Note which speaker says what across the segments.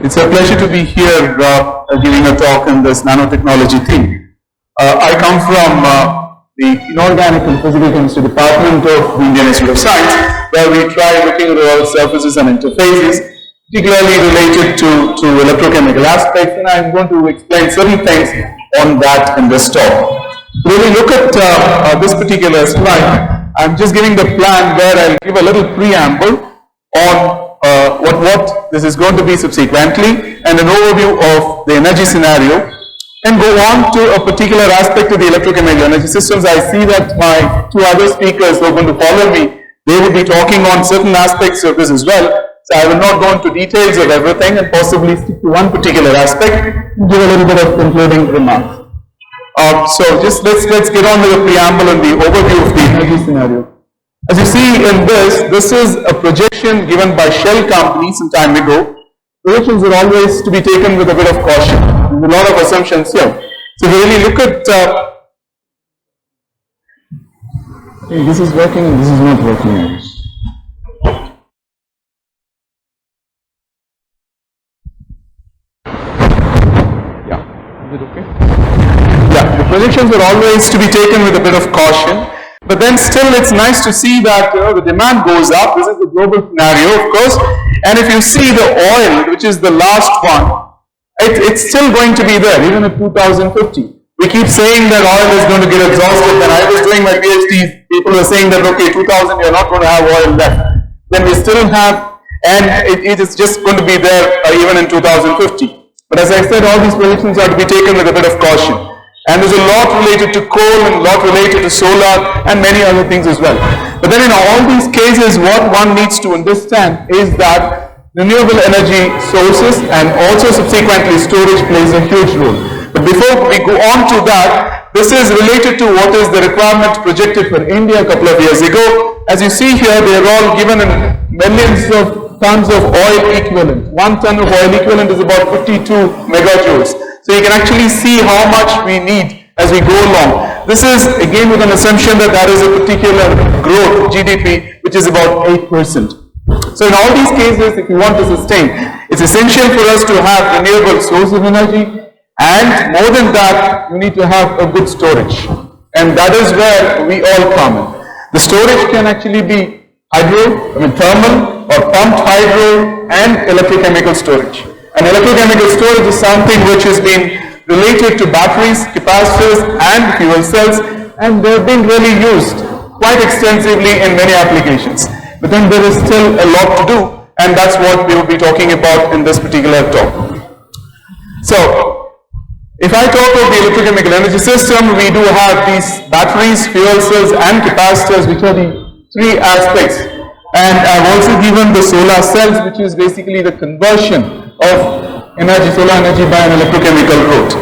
Speaker 1: It's a pleasure to be here giving a talk on this nanotechnology theme. I come from the Inorganic and Physical Chemistry Department of the Indian Institute of Science, where we try looking at all surfaces and interfaces, particularly related to electrochemical aspects, and I'm going to explain certain things on that in this talk. When we look at this particular slide, I'm just giving the plan where I'll give a little preamble on what this is going to be subsequently, and an overview of the energy scenario, and go on to a particular aspect of the electrochemical energy systems. I see that my two other speakers who are going to follow me, they will be talking on certain aspects of this as well. So I will not go into details of everything and possibly stick to one particular aspect and give a little bit of concluding remarks. So just let's get on with the preamble and the overview of the energy scenario. As you see in this is a projection given by Shell company some time ago. Projections are always to be taken with a bit of caution. There's a lot of assumptions here. So if you really look at this is working and this is not working. Yeah, is it okay? Yeah, the projections are always to be taken with a bit of caution. But then still it's nice to see that the demand goes up. This is the global scenario, of course. And if you see the oil, which is the last one, it's still going to be there even at 2050. We keep saying that oil is going to get exhausted. When I was doing my PhD, people were saying that, okay, 2000 you're not going to have oil left. Then we still have, and it is just going to be there even in 2050. But as I said, all these predictions are to be taken with a bit of caution. And there's a lot related to coal and a lot related to solar and many other things as well. But then in all these cases, what one needs to understand is that renewable energy sources and also subsequently storage plays a huge role. But before we go on to that, this is related to what is the requirement projected for India a couple of years ago. As you see here, they are all given in millions of tons of oil equivalent. 1 ton of oil equivalent is about 52 megajoules. So you can actually see how much we need as we go along. This is again with an assumption that there is a particular growth, GDP, which is about 8%. So in all these cases, if you want to sustain, it's essential for us to have renewable source of energy, and more than that, you need to have a good storage. And that is where we all come in. The storage can actually be thermal or pumped hydro and electrochemical storage. And electrochemical storage is something which has been related to batteries, capacitors and fuel cells, and they have been really used quite extensively in many applications. But then there is still a lot to do, and that's what we will be talking about in this particular talk. So, if I talk about the electrochemical energy system, we do have these batteries, fuel cells and capacitors, which are the three aspects. And I've also given the solar cells, which is basically the conversion of energy, solar energy by an electrochemical route.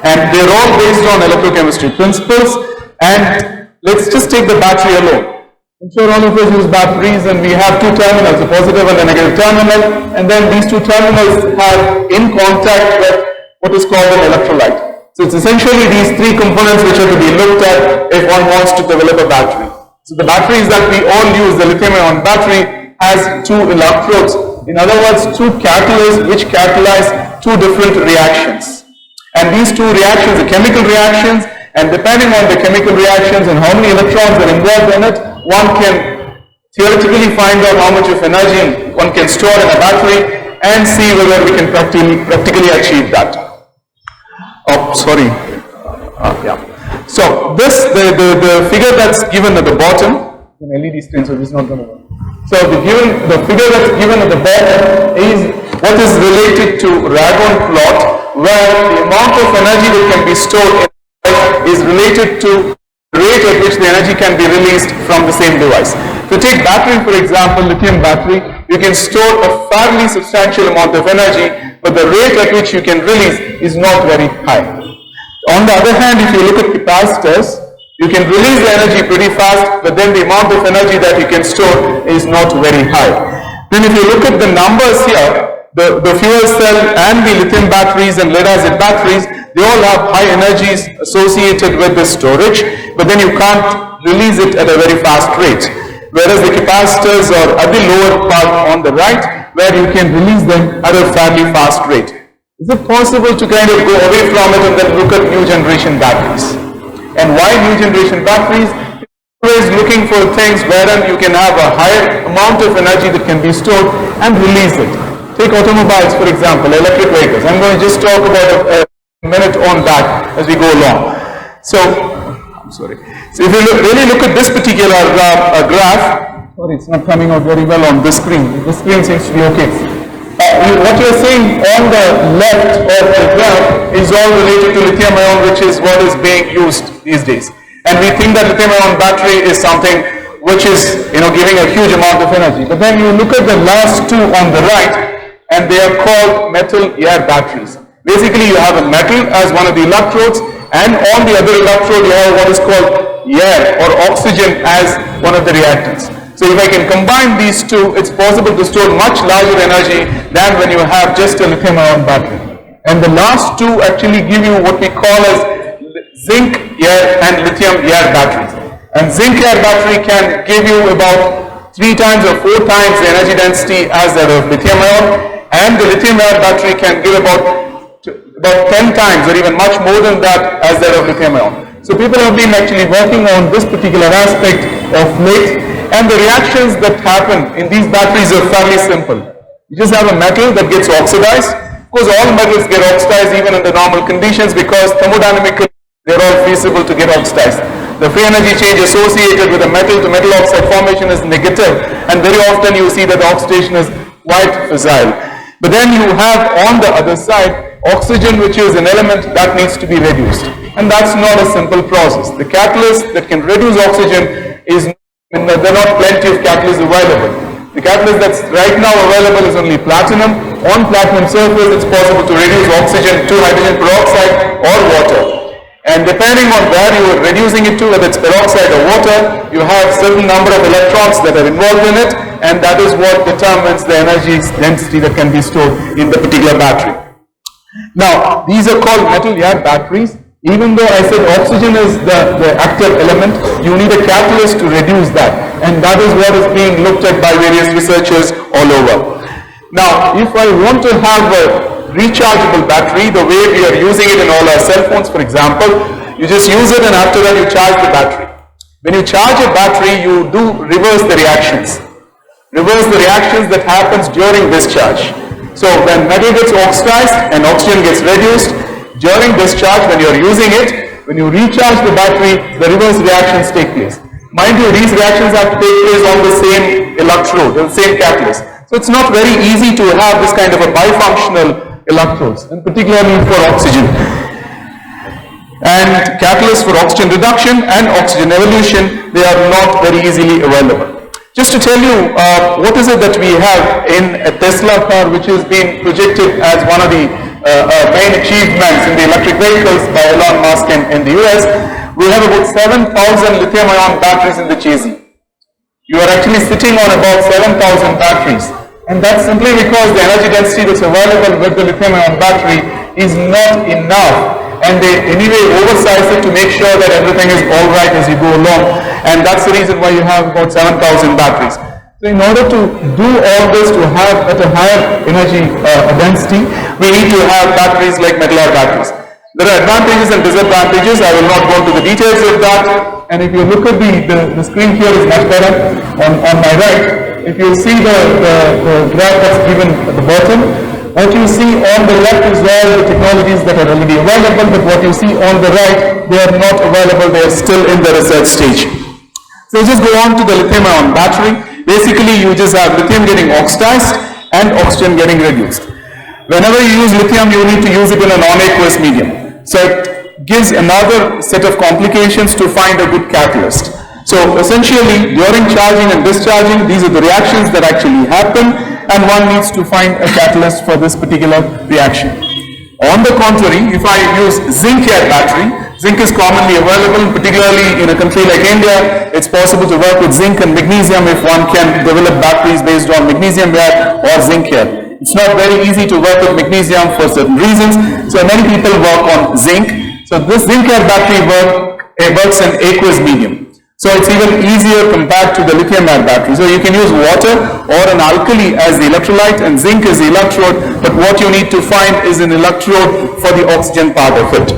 Speaker 1: And they're all based on electrochemistry principles. And let's just take the battery alone. I'm sure all of us use batteries, and we have two terminals, a positive and a negative terminal. And then these two terminals have in contact with what is called an electrolyte. So it's essentially these three components which are to be looked at if one wants to develop a battery. So the batteries that we all use, the lithium-ion battery, has two electrodes. In other words, two catalysts which catalyze two different reactions. And these two reactions are chemical reactions, and depending on the chemical reactions and how many electrons are involved in it, one can theoretically find out how much of energy one can store in a battery and see whether we can practically achieve that. Oh, sorry. Yeah. So this, the figure that's given at the bottom, an LED screen, so this is not going to work. So the figure that's given at the bottom is what is related to Ragon plot, where the amount of energy that can be stored in is related to the rate at which the energy can be released from the same device. If you take battery, for example, lithium battery, you can store a fairly substantial amount of energy, but the rate at which you can release is not very high. On the other hand, if you look at capacitors, you can release the energy pretty fast, but then the amount of energy that you can store is not very high. Then if you look at the numbers here, the fuel cell and the lithium batteries and lead acid batteries, they all have high energies associated with the storage, but then you can't release it at a very fast rate. whereas the capacitors are at the lower part on the right, where you can release them at a fairly fast rate. Is it possible to kind of go away from it and then look at new generation batteries? And why new generation batteries? Always looking for things wherein you can have a higher amount of energy that can be stored and release it. Take automobiles, for example, electric vehicles. I'm going to just talk about a minute on that as we go along. So if you really look at this particular graph, sorry, it's not coming out very well on this screen. The screen seems to be okay. What you're seeing on the left of the graph is all related to lithium ion, which is what is being used these days. And we think that lithium ion battery is something which is, giving a huge amount of energy. But then you look at the last two on the right, and they are called metal air batteries. Basically, you have a metal as one of the electrodes, and on the other electrode you have what is called air or oxygen as one of the reactants. So if I can combine these two, it's possible to store much larger energy than when you have just a lithium ion battery. And the last two actually give you what we call as zinc air and lithium air batteries. And zinc air battery can give you about 3 times or 4 times the energy density as that of lithium ion, and the lithium air battery can give about 10 times or even much more than that as that of lithium ion. So people have been actually working on this particular aspect of late, and the reactions that happen in these batteries are fairly simple. You just have a metal that gets oxidized. Of course, all metals get oxidized even in the normal conditions because thermodynamically they're all feasible to get oxidized. The free energy change associated with a metal to metal oxide formation is negative, and very often you see that the oxidation is quite facile. But then you have on the other side oxygen, which is an element that needs to be reduced. And that's not a simple process. The catalyst that can reduce oxygen is, there are not plenty of catalysts available. The catalyst that's right now available is only platinum. On platinum surface, it's possible to reduce oxygen to hydrogen peroxide or water. And depending on where you are reducing it to, whether it's peroxide or water, you have certain number of electrons that are involved in it, and that is what determines the energy density that can be stored in the particular battery. Now, these are called metal air batteries. Even though I said oxygen is the active element, you need a catalyst to reduce that, and that is what is being looked at by various researchers all over. Now, if I want to have a rechargeable battery, the way we are using it in all our cell phones, for example, you just use it and after that you charge the battery. When you charge a battery, you do reverse the reactions. Reverse the reactions that happens during discharge. So when metal gets oxidized and oxygen gets reduced, during discharge when you are using it, when you recharge the battery, the reverse reactions take place. Mind you, these reactions have to take place on the same electrode, the same catalyst. So it's not very easy to have this kind of a bifunctional electrodes, and particularly for oxygen. And catalysts for oxygen reduction and oxygen evolution, they are not very easily available. Just to tell you, what is it that we have in a Tesla car, which is being projected as one of the main achievements in the electric vehicles by Elon Musk in the US. We have about 7,000 lithium-ion batteries in the chassis. You are actually sitting on about 7,000 batteries. And that's simply because the energy density that's available with the lithium-ion battery is not enough. And they anyway oversize it to make sure that everything is alright as you go along. And that's the reason why you have about 7,000 batteries. So in order to do all this, to have at a higher energy density, we need to have batteries like metal air batteries. There are advantages and disadvantages. I will not go into the details of that. And if you look at the screen here is much better on my right. If you see the graph that's given at the bottom, what you see on the left is all the technologies that are already available, but what you see on the right, they are not available, they are still in the research stage. So just go on to the lithium-ion battery. Basically, you just have lithium getting oxidized and oxygen getting reduced. Whenever you use lithium, you need to use it in a non-aqueous medium. So it gives another set of complications to find a good catalyst. So essentially, during charging and discharging, these are the reactions that actually happen, and one needs to find a catalyst for this particular reaction. On the contrary, if I use zinc air battery, zinc is commonly available, particularly in a country like India. It's possible to work with zinc and magnesium if one can develop batteries based on magnesium air or zinc air. It's not very easy to work with magnesium for certain reasons, so many people work on zinc. So this zinc air battery works in aqueous medium. So it's even easier compared to the lithium-ion battery. So you can use water or an alkali as the electrolyte and zinc as the electrode, but what you need to find is an electrode for the oxygen part of it.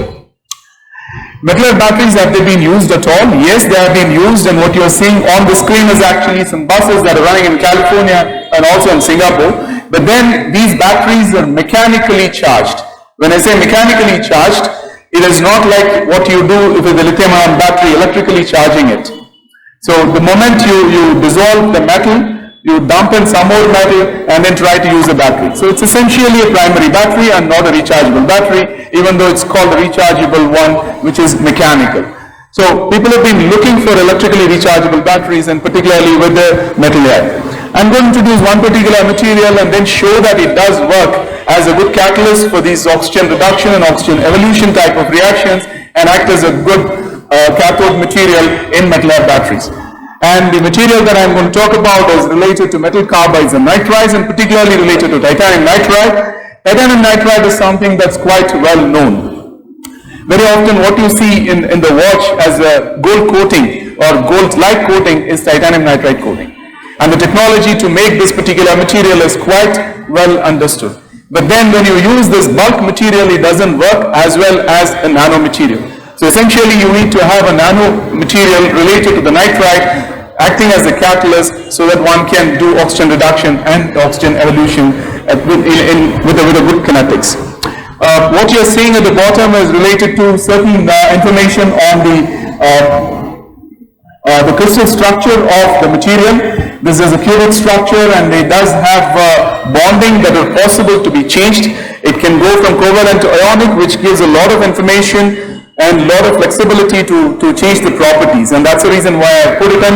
Speaker 1: Metal batteries, have they been used at all? Yes, they have been used, and what you are seeing on the screen is actually some buses that are running in California and also in Singapore. But then these batteries are mechanically charged. When I say mechanically charged, it is not like what you do with the lithium-ion battery, electrically charging it. So the moment you dissolve the metal, you dump in some more metal and then try to use a battery. So it's essentially a primary battery and not a rechargeable battery, even though it's called a rechargeable one, which is mechanical. So people have been looking for electrically rechargeable batteries, and particularly with the metal air. I'm going to introduce one particular material and then show that it does work as a good catalyst for these oxygen reduction and oxygen evolution type of reactions and act as a good cathode material in metal air batteries. And the material that I'm going to talk about is related to metal carbides and nitrides, and particularly related to titanium nitride. Titanium nitride is something that's quite well known. Very often what you see in the watch as a gold coating or gold-like coating is titanium nitride coating. And the technology to make this particular material is quite well understood. But then when you use this bulk material, it doesn't work as well as a nano material. So essentially you need to have a nano material related to the nitride acting as a catalyst so that one can do oxygen reduction and oxygen evolution with a good kinetics. What you're seeing at the bottom is related to certain information on the crystal structure of the material. This is a cubic structure and it does have bonding that are possible to be changed. It can go from covalent to ionic, which gives a lot of information and a lot of flexibility to change the properties, and that's the reason why I put it in.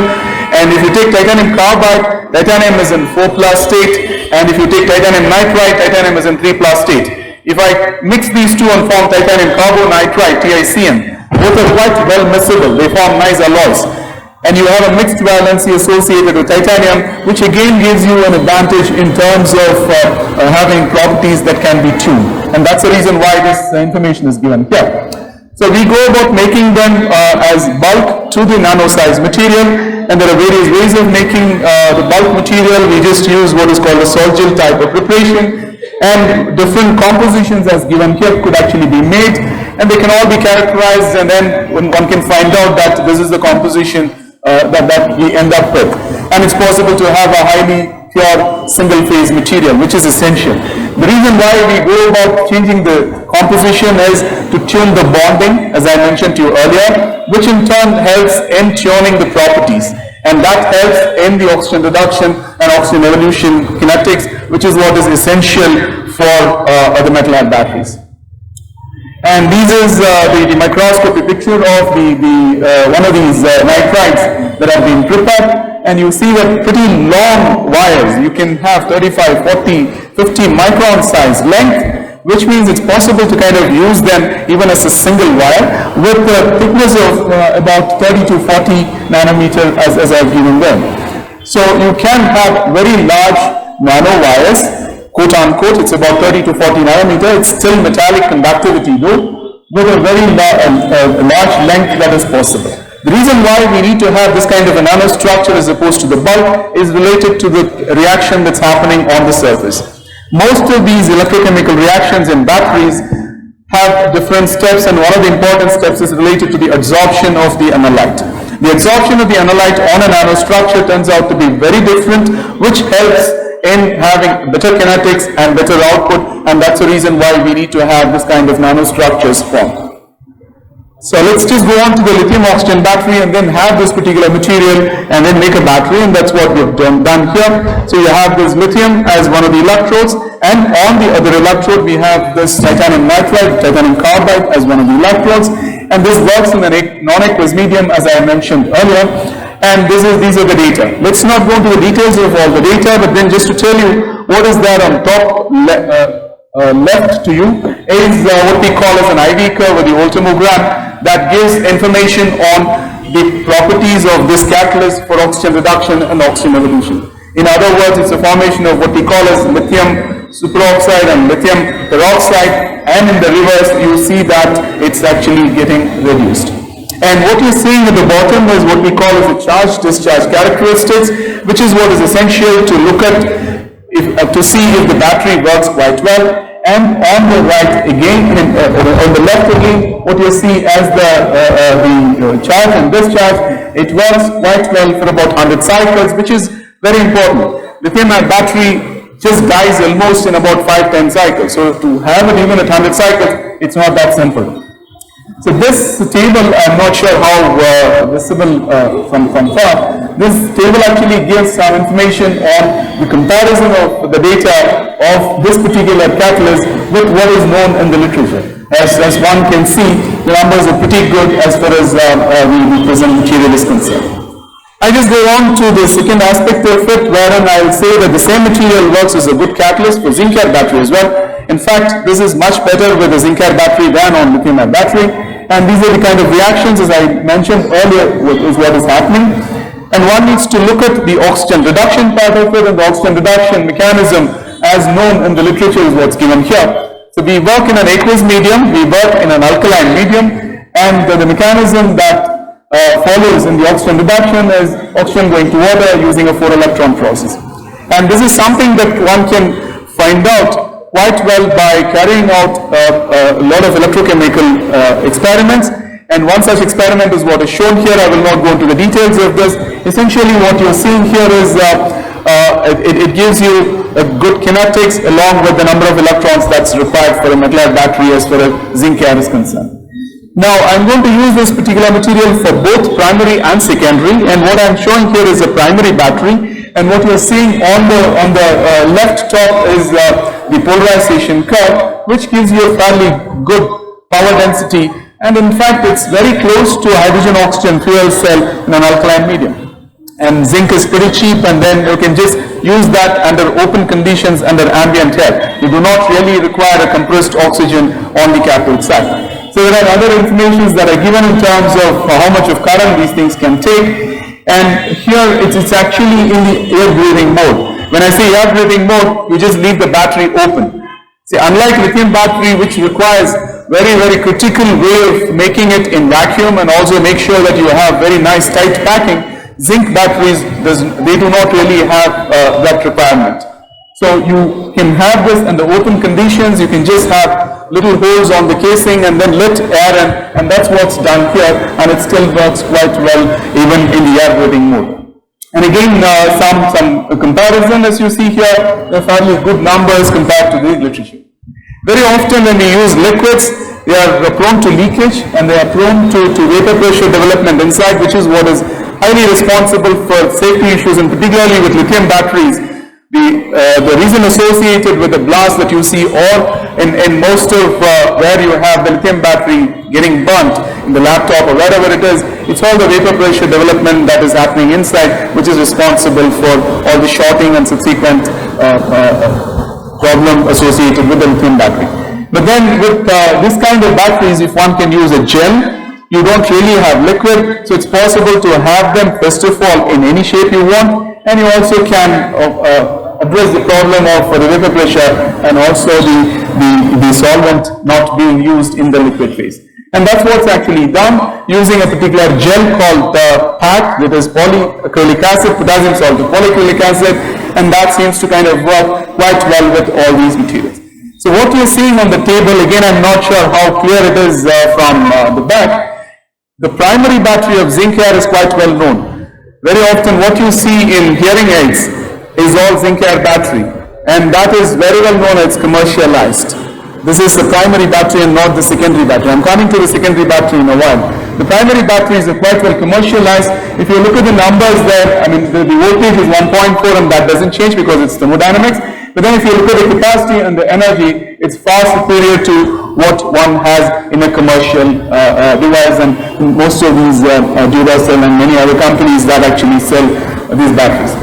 Speaker 1: And if you take titanium carbide, titanium is in 4+ state, and if you take titanium nitride, titanium is in 3+ state. If I mix these two and form titanium carbonitride, TiCN, both are quite well miscible, they form nice alloys. And you have a mixed valency associated with titanium, which again gives you an advantage in terms of having properties that can be tuned. And that's the reason why this information is given here. So we go about making them as bulk to the nano size material, and there are various ways of making the bulk material. We just use what is called a sol-gel type of preparation, and different compositions as given here could actually be made, and they can all be characterized, and then one can find out that this is the composition that we end up with. And it's possible to have a highly pure single phase material, which is essential. The reason why we go about changing the composition is to tune the bonding, as I mentioned to you earlier, which in turn helps in tuning the properties, and that helps in the oxygen reduction and oxygen evolution kinetics, which is what is essential for the metal air batteries. And this is the microscopy picture of one of these nitrides that have been prepared. And you see that pretty long wires. You can have 35, 40, 50 micron size length, which means it's possible to kind of use them even as a single wire with a thickness of about 30 to 40 nanometer as I've given them. So you can have very large nano wires, quote unquote, it's about 30 to 40 nanometer. It's still metallic conductivity though, with a very large length that is possible. The reason why we need to have this kind of a nanostructure as opposed to the bulk is related to the reaction that's happening on the surface. Most of these electrochemical reactions in batteries have different steps, and one of the important steps is related to the adsorption of the analyte. The adsorption of the analyte on a nanostructure turns out to be very different, which helps in having better kinetics and better output, and that's the reason why we need to have this kind of nanostructures formed. So let's just go on to the lithium oxygen battery and then have this particular material and then make a battery, and that's what we've done here. So you have this lithium as one of the electrodes, and on the other electrode we have this titanium nitride, titanium carbide as one of the electrodes, and this works in a non-aqueous medium as I mentioned earlier, and these are the data. Let's not go into the details of all the data, but then just to tell you what is there on top left to you is what we call as an IV curve or the voltamogram that gives information on the properties of this catalyst for oxygen reduction and oxygen evolution. In other words, it's a formation of what we call as lithium superoxide and lithium peroxide, and in the reverse you see that it's actually getting reduced. And what you're seeing at the bottom is what we call as the charge-discharge characteristics, which is what is essential to look at to see if the battery works quite well. And on the right again, on the left again, what you see as the charge and discharge, it works quite well for about 100 cycles, which is very important. Lithium-ion battery just dies almost in about 5-10 cycles. So to have it even at 100 cycles, it's not that simple. So this table, I'm not sure how visible from far. This table actually gives some information on the comparison of the data of this particular catalyst with what is known in the literature. As one can see, the numbers are pretty good as far as the present material is concerned. I just go on to the second aspect of it, wherein I will say that the same material works as a good catalyst for zinc-air battery as well. In fact, this is much better with a zinc-air battery than on lithium-ion battery. And these are the kind of reactions, as I mentioned earlier, is what is happening. And one needs to look at the oxygen reduction part of it, and the oxygen reduction mechanism as known in the literature is what's given here. So we work in an aqueous medium, we work in an alkaline medium, and the mechanism that follows in the oxygen reduction is oxygen going to water using a 4-electron process. And this is something that one can find out quite well by carrying out a lot of electrochemical experiments. And one such experiment is what is shown here. I will not go into the details of this. Essentially what you're seeing here is it gives you a good kinetics along with the number of electrons that's required for a metal-air battery as far as zinc-air is concerned. Now I'm going to use this particular material for both primary and secondary, and what I'm showing here is a primary battery, and what you're seeing on the left top is the polarization curve, which gives you a fairly good power density, and in fact it's very close to a hydrogen-oxygen fuel cell in an alkaline medium. And zinc is pretty cheap, and then you can just use that under open conditions under ambient air. You do not really require a compressed oxygen on the cathode side. So there are other informations that are given in terms of how much of current these things can take, and here it's actually in the air breathing mode. When I say air breathing mode, you just leave the battery open. See, unlike lithium battery, which requires very critical way of making it in vacuum and also make sure that you have very nice tight packing, zinc batteries, they do not really have that requirement. So you can have this in the open conditions, you can just have little holes on the casing and then let air in, and that's what's done here, and it still works quite well even in the air breathing mode. And again, some comparison as you see here, there are fairly good numbers compared to the literature. Very often when we use liquids, they are prone to leakage and they are prone to vapor pressure development inside, which is what is highly responsible for safety issues, and particularly with lithium batteries. The reason associated with the blast that you see, or in most of where you have the lithium battery getting burnt in the laptop or wherever it is, it's all the vapor pressure development that is happening inside, which is responsible for all the shorting and subsequent problem associated with the lithium battery. But then with this kind of batteries, if one can use a gel, you don't really have liquid, so it's possible to have them first of all in any shape you want, and you also can address the problem of the vapor pressure and also the solvent not being used in the liquid phase. And that's what's actually done using a particular gel called the PAC, that is polyacrylic acid, potassium salt to polyacrylic acid, and that seems to kind of work quite well with all these materials. So what you're seeing on the table, again I'm not sure how clear it is from the back, the primary battery of zinc-air is quite well known. Very often what you see in hearing aids is all zinc-air battery, and that is very well known as commercialized. This is the primary battery and not the secondary battery. I'm coming to the secondary battery in a while. The primary batteries are quite well commercialized. If you look at the numbers there, I mean the voltage is 1.4 and that doesn't change because it's thermodynamics. But then if you look at the capacity and the energy, it's far superior to what one has in a commercial device, and most of these Duracell and many other companies that actually sell these batteries.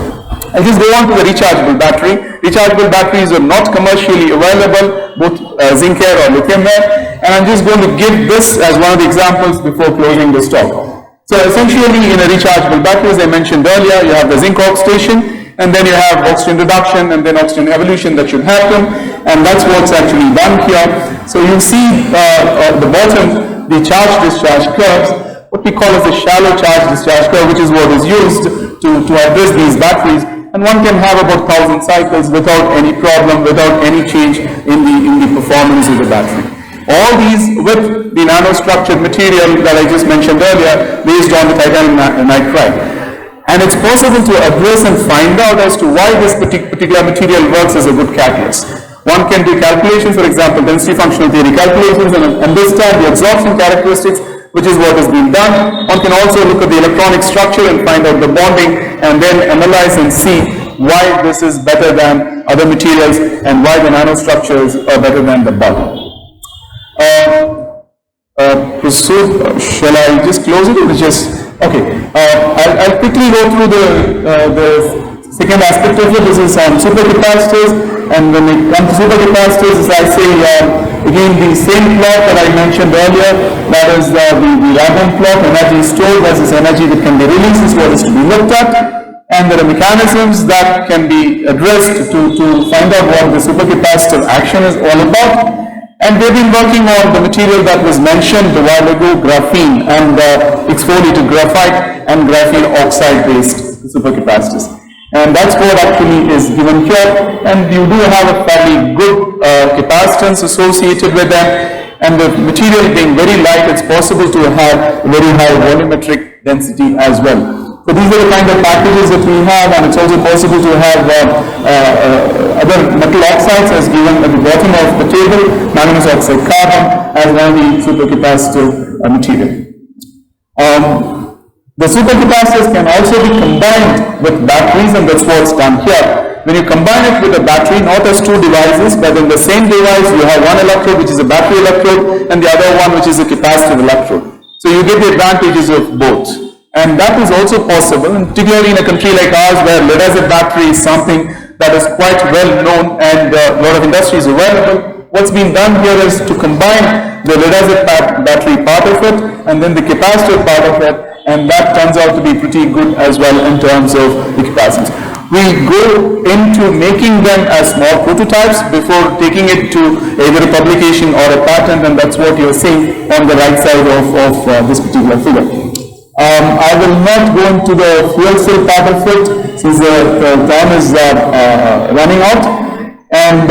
Speaker 1: I'll just go on to the rechargeable battery. Rechargeable batteries are not commercially available, both zinc-air or lithium-air, and I'm just going to give this as one of the examples before closing this talk. So essentially in a rechargeable battery, as I mentioned earlier, you have the zinc oxidation, and then you have oxygen reduction and then oxygen evolution that should happen, and that's what's actually done here. So you see the bottom, the charge-discharge curves, what we call as the shallow charge discharge curve, which is what is used to address these batteries. And one can have about 1,000 cycles without any problem, without any change in the performance of the battery. All these with the nanostructured material that I just mentioned earlier, based on the titanium nitride. And it's possible to address and find out as to why this particular material works as a good catalyst. One can do calculations, for example, density functional theory calculations, and understand the absorption characteristics, which is what has been done. One can also look at the electronic structure and find out the bonding, and then analyze and see why this is better than other materials and why the nanostructures are better than the bulk. Shall I just close it or just, okay, I'll quickly go through the second aspect of it. This is supercapacitors, and when it comes to supercapacitors, as I say, again the same plot that I mentioned earlier, that is the random plot, energy stored versus energy that can be released is what is to be looked at, and there are mechanisms that can be addressed to find out what the supercapacitor action is all about. And we've been working on the material that was mentioned a while ago, graphene, and exfoliated graphite and graphene oxide based supercapacitors. And that's what actually is given here. And you do have a fairly good capacitance associated with them. And the material being very light, it's possible to have very high volumetric density as well. So these are the kind of packages that we have, and it's also possible to have other metal oxides as given at the bottom of the table, manganese oxide carbon as one of the supercapacitor material. The supercapacitors can also be combined with batteries, and that's what's done here. When you combine it with a battery, not as two devices, but in the same device you have one electrode which is a battery electrode and the other one which is a capacitive electrode. So you get the advantages of both. And that is also possible, and particularly in a country like ours where lead acid battery is something that is quite well known and a lot of industry is available. What's been done here is to combine the lead acid battery part of it and then the capacitor part of it, and that turns out to be pretty good as well in terms of the capacitance. We go into making them as small prototypes before taking it to either a publication or a patent, and that's what you're seeing on the right side of this particular figure. I will not go into the fuel cell part of it since the time is running out. And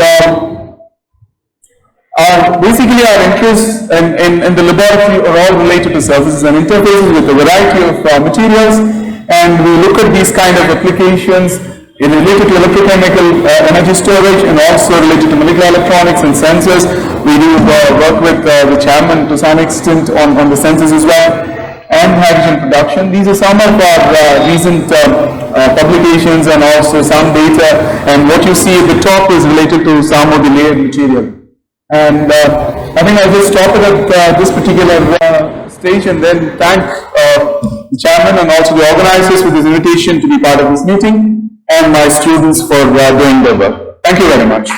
Speaker 1: basically our interests in the laboratory are all related to surfaces and interfaces with a variety of materials, and we look at these kind of applications related to electrochemical energy storage and also related to molecular electronics and sensors. We do work with the chairman to some extent on the sensors as well, and hydrogen production. These are some of our recent publications and also some data, and what you see at the top is related to some of the layered material. And I think I'll just stop it at this particular stage and then thank the chairman and also the organizers for this invitation to be part of this meeting, and my students for doing their work. Thank you very much.